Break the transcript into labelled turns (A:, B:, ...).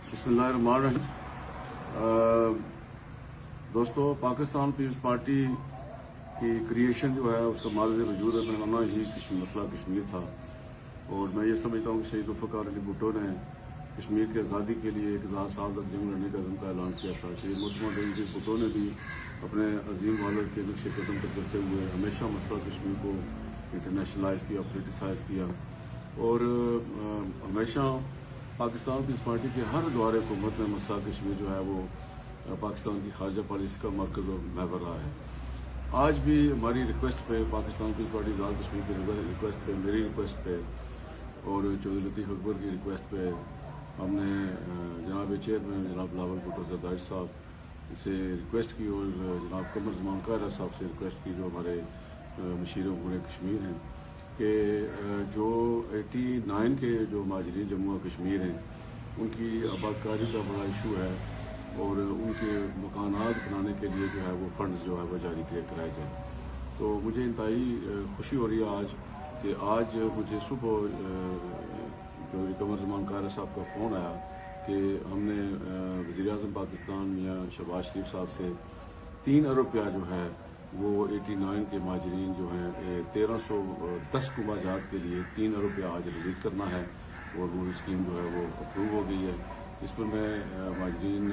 A: बिस्मिल्लाहिर्रहमानिर्रहीम। दोस्तों, Pakistan peoples party की क्रिएशन जो है उसका मार्ज़ वजूद में ही मसला कश्मीर था, और मैं ये समझता हूँ कि शहीद ज़ुल्फ़िकार अली भुट्टो ने कश्मीर की आज़ादी के लिए 1000 साल तक जंग लड़ने का अज़्म का ऐलान किया था। शहीद मोहतरमा भुट्टो ने भी अपने अजीम वालिद के नक्शे कदम पर चलते हुए हमेशा मसला कश्मीर को इंटरनेशनलाइज किया, पोलिटिसाइज किया, और हमेशा पाकिस्तान पीपल्स पार्टी के हर दौरे हुकूमत में मसला कश्मीर जो है वो पाकिस्तान की खारजा पॉलिसी का मरकज़ और महवर रहा है। आज भी हमारी रिक्वेस्ट पे, पाकिस्तान पीपल्स पार्टी आज़ाद कश्मीर की रिक्वेस्ट पे, मेरी रिक्वेस्ट पे और चौधरी लतीफ़ अकबर की रिक्वेस्ट पे हमने जनाब चेयरमैन जनाब बिलावल भुट्टो ज़रदारी साहब से रिक्वेस्ट की, और जनाब कमर ज़मान कायरा साहब से रिक्वेस्ट की, जो हमारे मशीर पूरे कश्मीर हैं, कि जो 89 के जो माजरीन जम्मू और कश्मीर हैं उनकी आबादकारी का बड़ा इशू है, और उनके मकानात बनाने के लिए जो है वो फंड्स जो है वो जारी कराए जाए। तो मुझे इंतहाई खुशी हो रही है आज कि आज मुझे सुबह जो कमर ज़मान कायरा साहब का फ़ोन आया कि हमने वज़ीर-ए-आज़म पाकिस्तान मियाँ शहबाज शरीफ साहब से 3 अरब रुपया जो है वो 89 के माजरीन जो हैं 1310 कुमाजात के लिए 3 अरब रुपया आज रिलीज़ करना है, और वो स्कीम जो है वो अप्रूव हो गई है। इस पर मैं माजरीन